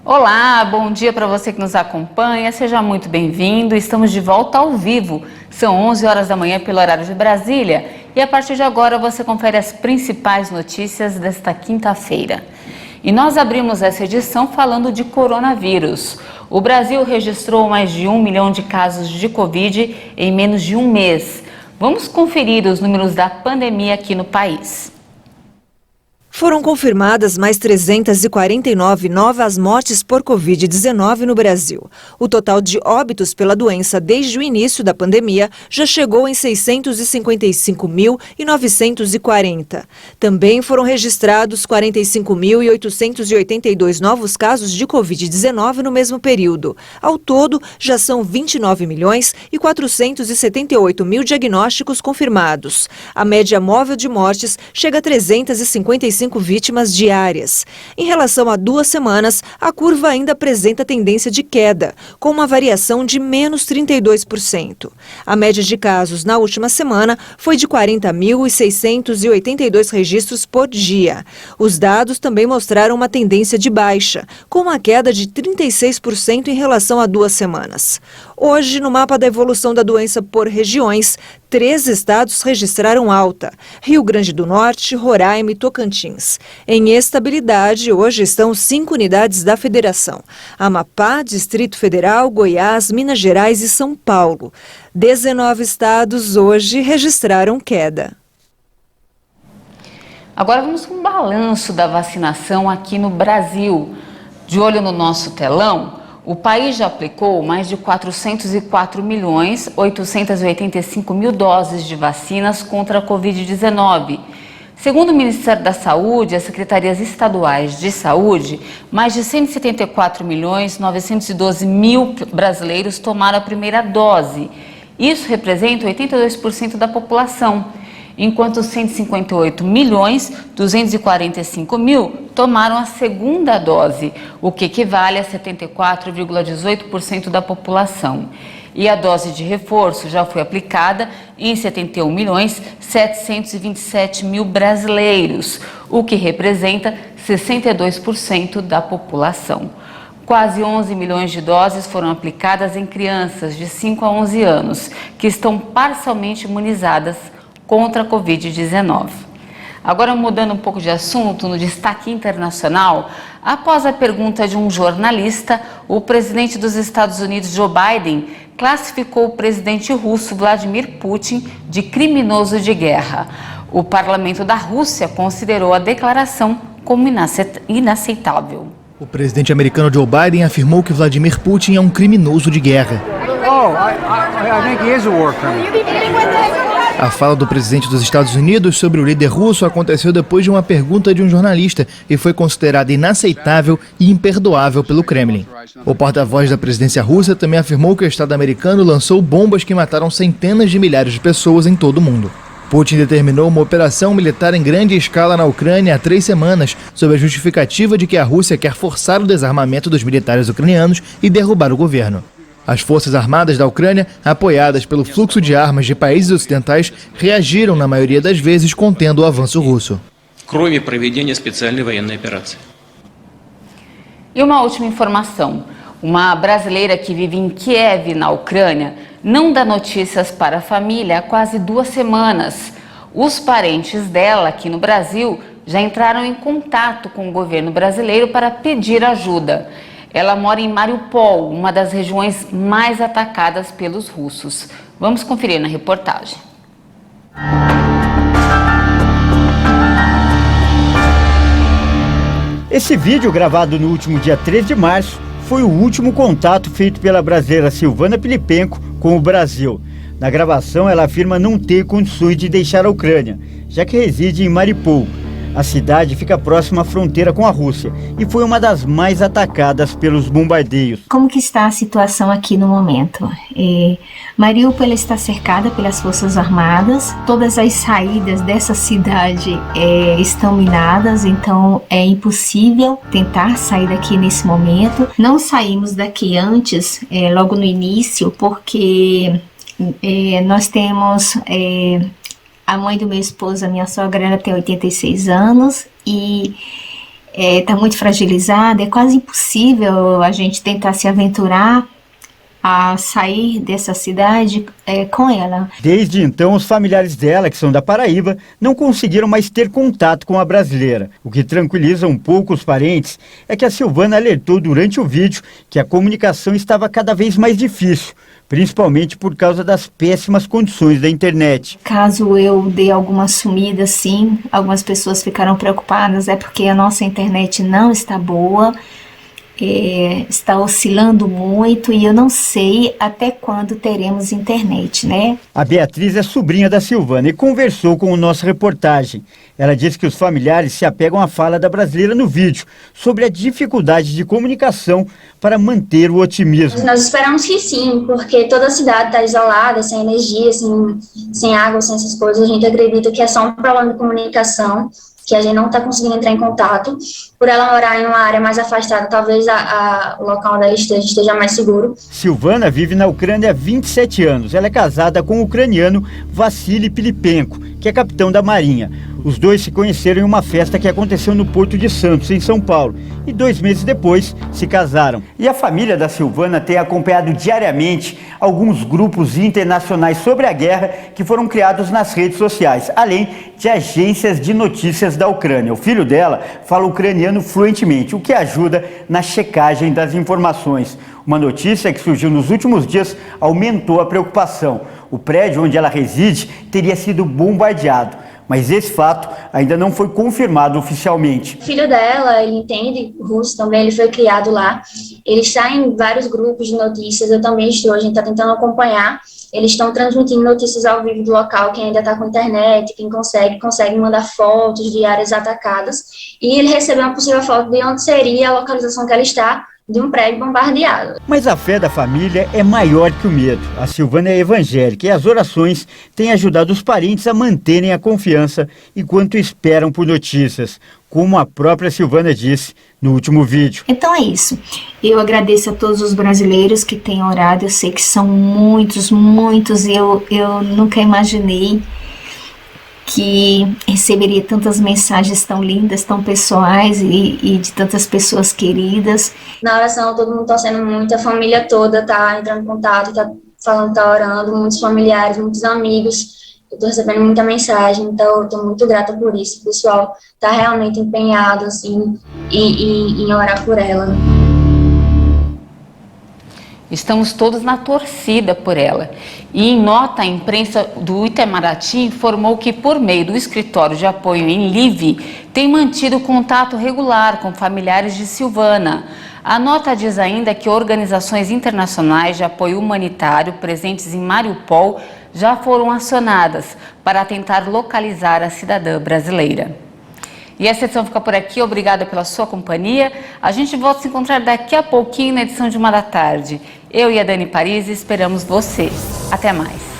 Olá, bom dia para você que nos acompanha, seja muito bem-vindo. Estamos de volta ao vivo, são 11 horas da manhã pelo horário de Brasília e a partir de agora você confere as principais notícias desta quinta-feira. E nós abrimos essa edição falando de coronavírus. O Brasil registrou mais de 1 milhão de casos de Covid em menos de um mês. Vamos conferir os números da pandemia aqui no país. Foram confirmadas mais 349 novas mortes por Covid-19 no Brasil. O total de óbitos pela doença desde o início da pandemia já chegou em 655.940. Também foram registrados 45.882 novos casos de Covid-19 no mesmo período. Ao todo, já são 29.478.000 diagnósticos confirmados. A média móvel de mortes chega a 355 vítimas diárias. Em relação a 2 semanas, a curva ainda apresenta tendência de queda, com uma variação de menos 32%. A média de casos na última semana foi de 40.682 registros por dia. Os dados também mostraram uma tendência de baixa, com uma queda de 36% em relação a 2 semanas. Hoje, no mapa da evolução da doença por regiões, 3 estados registraram alta: Rio Grande do Norte, Roraima e Tocantins. Em estabilidade, hoje estão 5 unidades da Federação: Amapá, Distrito Federal, Goiás, Minas Gerais e São Paulo. 19 estados hoje registraram queda. Agora vamos com um balanço da vacinação aqui no Brasil. De olho no nosso telão, o país já aplicou mais de 404.885.000 doses de vacinas contra a Covid-19. Segundo o Ministério da Saúde e as secretarias estaduais de saúde, mais de 174.912.000 brasileiros tomaram a primeira dose. Isso representa 82% da população, enquanto 158.245.000 tomaram a segunda dose, o que equivale a 74,18% da população. E a dose de reforço já foi aplicada em 71.727.000 brasileiros, o que representa 62% da população. Quase 11 milhões de doses foram aplicadas em crianças de 5 a 11 anos, que estão parcialmente imunizadas contra a Covid-19. Agora, mudando um pouco de assunto, no destaque internacional, após a pergunta de um jornalista, o presidente dos Estados Unidos, Joe Biden, classificou o presidente russo Vladimir Putin de criminoso de guerra. O parlamento da Rússia considerou a declaração como inaceitável. O presidente americano Joe Biden afirmou que Vladimir Putin é um criminoso de guerra. A fala do presidente dos Estados Unidos sobre o líder russo aconteceu depois de uma pergunta de um jornalista e foi considerada inaceitável e imperdoável pelo Kremlin. O porta-voz da presidência russa também afirmou que o Estado americano lançou bombas que mataram centenas de milhares de pessoas em todo o mundo. Putin determinou uma operação militar em grande escala na Ucrânia há 3 semanas, sob a justificativa de que a Rússia quer forçar o desarmamento dos militares ucranianos e derrubar o governo. As forças armadas da Ucrânia, apoiadas pelo fluxo de armas de países ocidentais, reagiram na maioria das vezes contendo o avanço russo. E uma última informação. Uma brasileira que vive em Kiev, na Ucrânia, não dá notícias para a família há quase 2 semanas. Os parentes dela, aqui no Brasil, já entraram em contato com o governo brasileiro para pedir ajuda. Ela mora em Mariupol, uma das regiões mais atacadas pelos russos. Vamos conferir na reportagem. Esse vídeo, gravado no último dia 3 de março, foi o último contato feito pela brasileira Silvana Pilipenko com o Brasil. Na gravação, ela afirma não ter condições de deixar a Ucrânia, já que reside em Mariupol. A cidade fica próxima à fronteira com a Rússia e foi uma das mais atacadas pelos bombardeios. Como que está a situação aqui no momento? Mariupol está cercada pelas forças armadas, todas as saídas dessa cidade estão minadas, então é impossível tentar sair daqui nesse momento. Não saímos daqui antes, logo no início, porque nós temos... a mãe do meu esposo, a minha sogra, ela tem 86 anos e está muito fragilizada, é quase impossível a gente tentar se aventurar a sair dessa cidade com ela. Desde então, os familiares dela, que são da Paraíba, não conseguiram mais ter contato com a brasileira. O que tranquiliza um pouco os parentes é que a Silvana alertou durante o vídeo que a comunicação estava cada vez mais difícil, principalmente por causa das péssimas condições da internet. Caso eu dê alguma sumida, sim, algumas pessoas ficaram preocupadas, é porque a nossa internet não está boa, está oscilando muito e eu não sei até quando teremos internet, né? A Beatriz é sobrinha da Silvana e conversou com o nosso reportagem. Ela disse que os familiares se apegam à fala da brasileira no vídeo sobre a dificuldade de comunicação para manter o otimismo. Nós esperamos que sim, porque toda a cidade está isolada, sem energia, sem água, sem essas coisas. A gente acredita que é só um problema de comunicação, que a gente não está conseguindo entrar em contato. Por ela morar em uma área mais afastada, talvez o local onde ela esteja mais seguro. Silvana vive na Ucrânia há 27 anos. Ela é casada com o ucraniano Vassily Pilipenko, que é capitão da Marinha. Os dois se conheceram em uma festa que aconteceu no Porto de Santos, em São Paulo, e 2 meses depois se casaram. E a família da Silvana tem acompanhado diariamente alguns grupos internacionais sobre a guerra que foram criados nas redes sociais, além de agências de notícias da Ucrânia. O filho dela fala ucraniano fluentemente, o que ajuda na checagem das informações. Uma notícia que surgiu nos últimos dias aumentou a preocupação. O prédio onde ela reside teria sido bombardeado, mas esse fato ainda não foi confirmado oficialmente. O filho dela, ele entende russo também, ele foi criado lá, ele está em vários grupos de notícias, eu também estou, a gente está tentando acompanhar, eles estão transmitindo notícias ao vivo do local, quem ainda está com internet, quem consegue mandar fotos de áreas atacadas, e ele recebeu uma possível foto de onde seria a localização que ela está, de um prédio bombardeado. Mas a fé da família é maior que o medo. A Silvana é evangélica e as orações têm ajudado os parentes a manterem a confiança enquanto esperam por notícias, como a própria Silvana disse no último vídeo. Então é isso. Eu agradeço a todos os brasileiros que têm orado. Eu sei que são muitos. Eu nunca imaginei que receberia tantas mensagens tão lindas, tão pessoais e de tantas pessoas queridas. Na oração, todo mundo torcendo muito, a família toda está entrando em contato, está falando, está orando, muitos familiares, muitos amigos. Eu estou recebendo muita mensagem, então eu estou muito grata por isso. O pessoal está realmente empenhado assim, em orar por ela. Estamos todos na torcida por ela. E em nota, a imprensa do Itamaraty informou que, por meio do escritório de apoio em Lviv, tem mantido contato regular com familiares de Silvana. A nota diz ainda que organizações internacionais de apoio humanitário presentes em Mariupol já foram acionadas para tentar localizar a cidadã brasileira. E essa edição fica por aqui. Obrigada pela sua companhia. A gente volta a se encontrar daqui a pouquinho na edição de 1 da tarde. Eu e a Dani Paris esperamos você. Até mais.